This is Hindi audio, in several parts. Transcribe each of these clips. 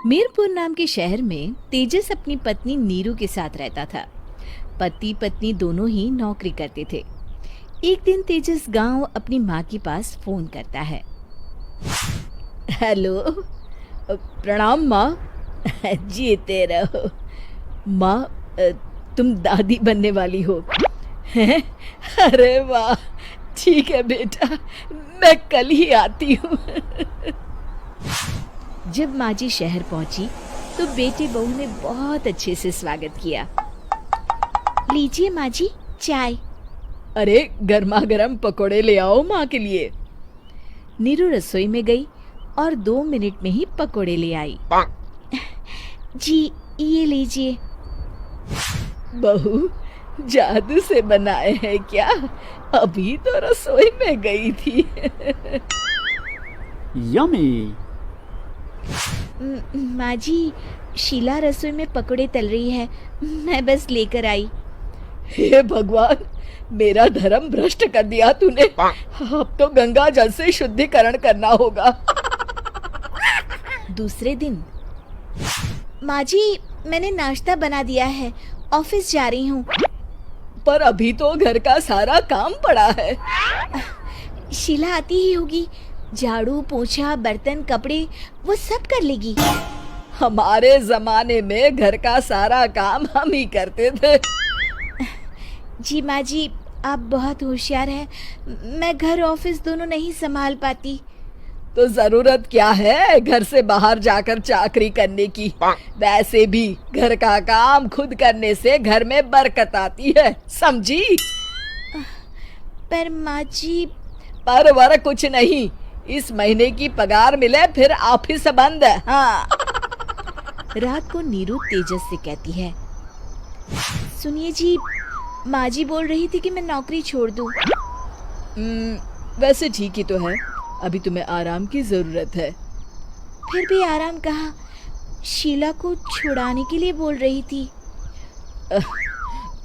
मीरपुर नाम के शहर में तेजस अपनी पत्नी नीरू के साथ रहता था। पति पत्नी दोनों ही नौकरी करते थे। एक दिन तेजस गांव अपनी माँ के पास फोन करता है। हेलो, प्रणाम माँ। जीते रहो माँ, तुम दादी बनने वाली हो हैं? अरे वाह, ठीक है बेटा, मैं कल ही आती हूँ। जब माँ जी शहर पहुंची तो बेटे बहू ने बहुत अच्छे से स्वागत किया। लीजिए माँ जी, चाय। अरे गर्मा गर्म पकोड़े ले आओ माँ के लिए। नीरू रसोई में गई और 2 मिनट में ही पकोड़े ले आई। जी ये लीजिए। बहू, जादू से बनाए हैं क्या? अभी तो रसोई में गई थी। यम्मी। माँ जी, शीला रसोई में पकोड़े तल रही है, मैं बस लेकर आई। हे भगवान, मेरा धर्म भ्रष्ट कर दिया तूने। अब तो गंगा जल से शुद्धिकरण करना होगा। दूसरे दिन, माँ जी मैंने नाश्ता बना दिया है, ऑफिस जा रही हूँ। पर अभी तो घर का सारा काम पड़ा है। शीला आती ही होगी, झाड़ू पोछा बर्तन कपड़े वो सब कर लेगी। हमारे जमाने में घर का सारा काम हम ही करते थे। जी माँ जी, आप बहुत होशियार हैं, मैं घर ऑफिस दोनों नहीं संभाल पाती। तो जरूरत क्या है घर से बाहर जाकर चाकरी करने की? वैसे भी घर का काम खुद करने से घर में बरकत आती है, समझी? पर माँ जी। पर वर कुछ नहीं, इस महीने की पगार मिले फिर ऑफिस बंद है। हाँ। रात को नीरू तेजस से कहती है, सुनिए जी, माँ जी बोल रही थी कि मैं नौकरी छोड़ दूं। वैसे ठीक ही तो है, अभी तुम्हें आराम की जरूरत है। फिर भी आराम कहाँ, शीला को छुड़ाने के लिए बोल रही थी।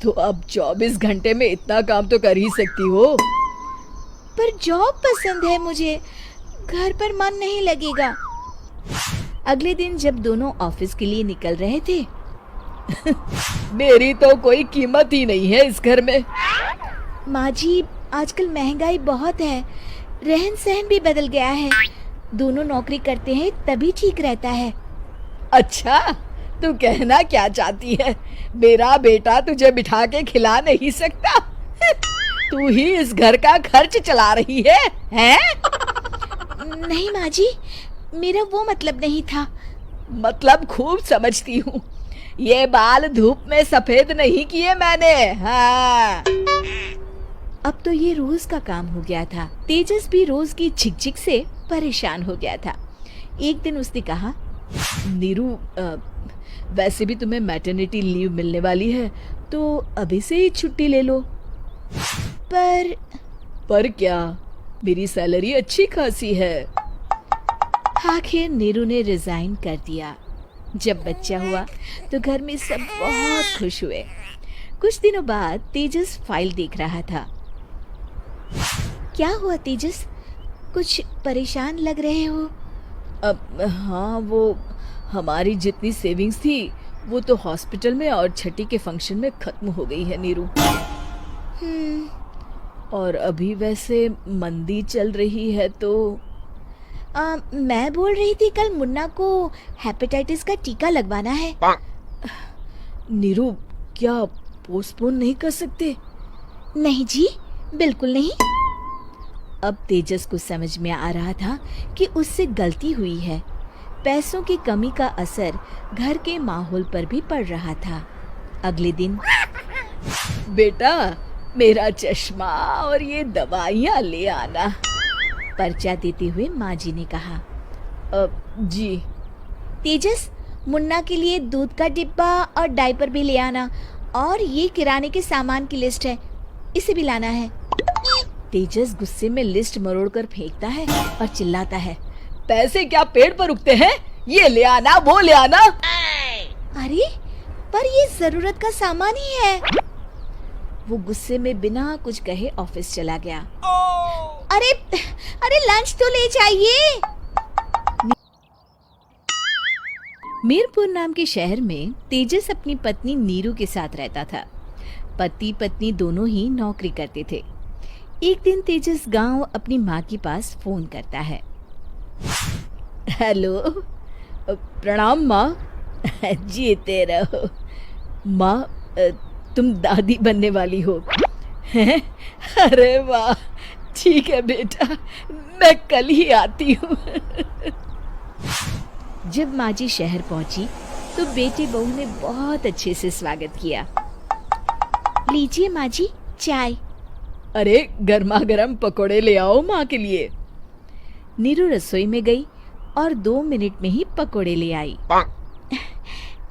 तो अब 24 घंटे में इतना काम तो कर ही सकती हो। पर जॉब पसंद है मुझे, घर पर मन नहीं लगेगा। अगले दिन जब दोनों ऑफिस के लिए निकल रहे थे, मेरी तो कोई कीमत ही नहीं है इस घर में। माँ जी, आजकल महंगाई बहुत है, रहन सहन भी बदल गया है, दोनों नौकरी करते हैं तभी ठीक रहता है। अच्छा, तू कहना क्या चाहती है? मेरा बेटा तुझे बिठा के खिला नहीं सकता? तू ही इस घर का खर्च चला रही है, हैं? नहीं माँ जी, मेरा वो मतलब नहीं था। मतलब खूब समझती हूँ, ये बाल धूप में सफेद नहीं किए मैंने। हाँ। अब तो ये रोज का काम हो गया था। तेजस भी रोज की झिकझिक से परेशान हो गया था। एक दिन उसने कहा, नीरू, वैसे भी तुम्हें मैटरनिटी लीव मिलने वाली है, तो अभी से ही छुट्टी ले लो। पर क्या, मेरी सैलरी अच्छी खासी है। आखिर नीरू ने रिजाइन कर दिया। जब बच्चा हुआ तो घर में सब बहुत खुश हुए। कुछ दिनों बाद तेजस फाइल देख रहा था। क्या हुआ तेजस, कुछ परेशान लग रहे हो? अब हाँ, वो हमारी जितनी सेविंग्स थी वो तो हॉस्पिटल में और छठी के फंक्शन में खत्म हो गई है नीरू। और अभी वैसे मंदी चल रही है तो मैं बोल रही थी कल मुन्ना को हेपेटाइटिस का टीका लगवाना है। नीरू, क्या पोस्टपोन नहीं कर सकते? नहीं जी, बिल्कुल नहीं। अब तेजस को समझ में आ रहा था कि उससे गलती हुई है। पैसों की कमी का असर घर के माहौल पर भी पड़ रहा था। अगले दिन, बेटा मेरा चश्मा और ये दवाइयाँ ले आना, पर्चा देते हुए माँ जी ने कहा। जी। तेजस, मुन्ना के लिए दूध का डिब्बा और डायपर भी ले आना, और ये किराने के सामान की लिस्ट है, इसे भी लाना है। तेजस गुस्से में लिस्ट मरोड़कर फेंकता है और चिल्लाता है, पैसे क्या पेड़ पर उगते हैं? ये ले आना, वो ले आना। अरे पर ये जरूरत का सामान ही है। वो गुस्से में बिना कुछ कहे ऑफिस चला गया। अरे अरे लंच तो ले जाइए। मीरपुर नाम के शहर में तेजस अपनी पत्नी नीरू के साथ रहता था। पति पत्नी दोनों ही नौकरी करते थे। एक दिन तेजस गांव अपनी माँ के पास फोन करता है। हेलो, प्रणाम माँ। जीते रहो माँ, तुम दादी बनने वाली हो हैं? अरे वाह, ठीक है बेटा, मैं कल ही आती हूँ। जब माँ जी शहर पहुंची तो बेटे बहू ने बहुत अच्छे से स्वागत किया। लीजिए माँ जी, चाय। अरे गर्मा गर्म पकोड़े ले आओ माँ के लिए। नीरू रसोई में गई और 2 मिनट में ही पकोड़े ले आई।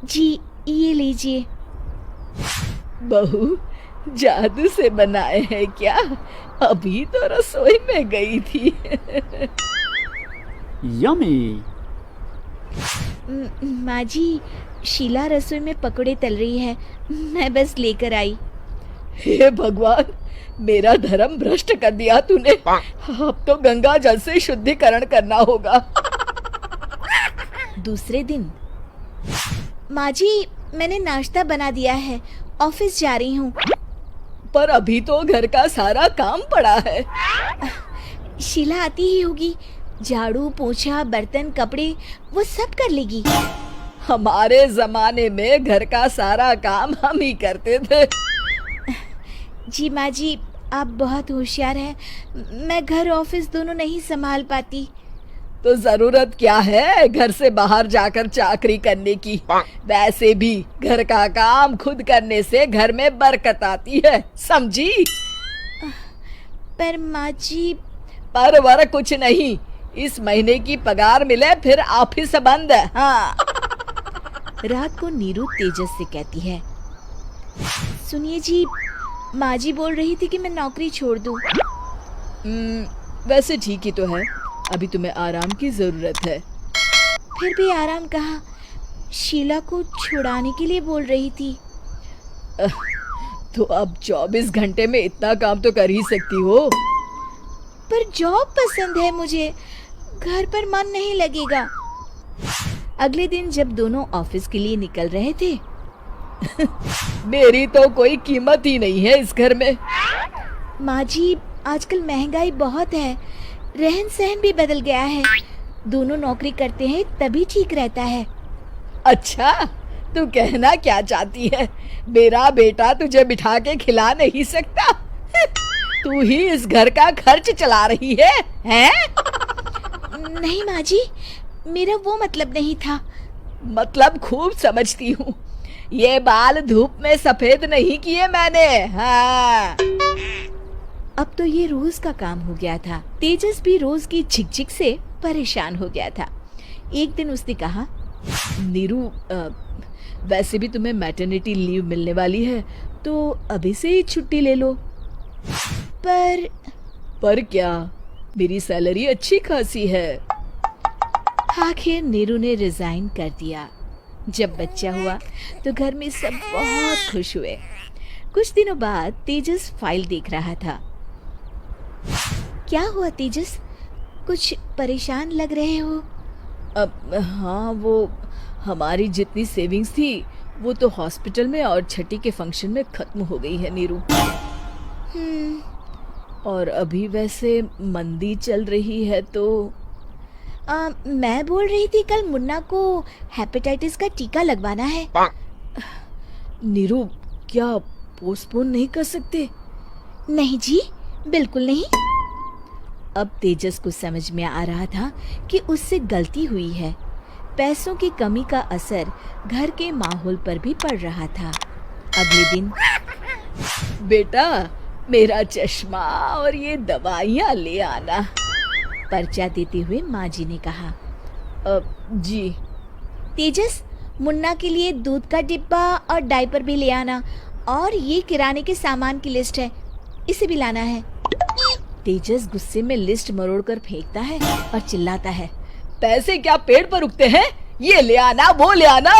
जी ये लीजिए। बहू जादू से बनाए हैं क्या? अभी तो रसोई में गई थी। यम्मी। माँ जी, शीला रसोई में पकोड़े तल रही है, मैं बस लेकर आई। हे भगवान, मेरा धर्म भ्रष्ट कर दिया तूने। अब तो गंगा जल से शुद्धिकरण करना होगा। दूसरे दिन, माँ जी मैंने नाश्ता बना दिया है, ऑफिस जा रही हूँ। पर अभी तो घर का सारा काम पड़ा है। शीला आती ही होगी, झाड़ू पोछा बर्तन कपड़े वो सब कर लेगी। हमारे जमाने में घर का सारा काम हम ही करते थे। जी माँ जी, आप बहुत होशियार हैं, मैं घर ऑफिस दोनों नहीं संभाल पाती। तो जरूरत क्या है घर से बाहर जाकर चाकरी करने की? वैसे भी घर का काम खुद करने से घर में बरकत आती है, समझी? पर माँ जी। पर वर कुछ नहीं, इस महीने की पगार मिले फिर ऑफिस बंद। हाँ। रात को नीरू तेजस से कहती है, सुनिए जी, माँ जी बोल रही थी कि मैं नौकरी छोड़ दूं। वैसे ठीक ही तो है, अभी तुम्हें आराम की जरूरत है। फिर भी आराम कहाँ, शीला को छुड़ाने के लिए बोल रही थी। तो अब 24 घंटे में इतना काम तो कर ही सकती हो। पर जॉब पसंद है मुझे, घर पर मन नहीं लगेगा। अगले दिन जब दोनों ऑफिस के लिए निकल रहे थे, मेरी तो कोई कीमत ही नहीं है इस घर में। माँ जी, आजकल महंगाई बहुत है, रहन सहन भी बदल गया है, दोनों नौकरी करते हैं तभी ठीक रहता है। अच्छा, तू कहना क्या चाहती है? मेरा बेटा तुझे बिठा के खिला नहीं सकता? तू ही इस घर का खर्च चला रही है, हैं? नहीं माँ जी, मेरा वो मतलब नहीं था। मतलब खूब समझती हूँ, ये बाल धूप में सफेद नहीं किए मैंने। हाँ। अब तो ये रोज का काम हो गया था। तेजस भी रोज की झिकझिक से परेशान हो गया था। एक दिन उसने कहा, नीरू, वैसे भी तुम्हें मैटरनिटी लीव मिलने वाली है, तो अभी से ही छुट्टी ले लो। पर क्या, मेरी सैलरी अच्छी खासी है। आखिर नीरू ने रिजाइन कर दिया। जब बच्चा हुआ तो घर में सब बहुत खुश हुए। कुछ दिनों बाद तेजस फाइल देख रहा था। क्या हुआ तेजस, कुछ परेशान लग रहे हो? अब हाँ, वो हमारी जितनी सेविंग्स थी वो तो हॉस्पिटल में और छठी के फंक्शन में खत्म हो गई है नीरू। और अभी वैसे मंदी चल रही है तो मैं बोल रही थी कल मुन्ना को हेपेटाइटिस का टीका लगवाना है। नीरू, क्या पोस्टपोन नहीं कर सकते? नहीं जी, बिल्कुल नहीं। अब तेजस को समझ में आ रहा था कि उससे गलती हुई है। पैसों की कमी का असर घर के माहौल पर भी पड़ रहा था। अगले दिन, बेटा मेरा चश्मा और ये दवाइयाँ ले आना, पर्चा देते हुए माँ जी ने कहा। जी। तेजस, मुन्ना के लिए दूध का डिब्बा और डायपर भी ले आना, और ये किराने के सामान की लिस्ट है, इसे भी लाना है। तेजस गुस्से में लिस्ट मरोड़कर फेंकता है और चिल्लाता है, पैसे क्या पेड़ पर उगते हैं? ये ले आना, वो ले आना।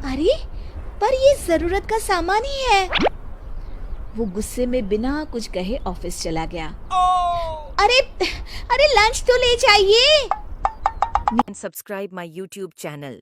अरे पर ये जरूरत का सामान ही है। वो गुस्से में बिना कुछ कहे ऑफिस चला गया। अरे अरे लंच तो ले जाइए। And subscribe my YouTube channel.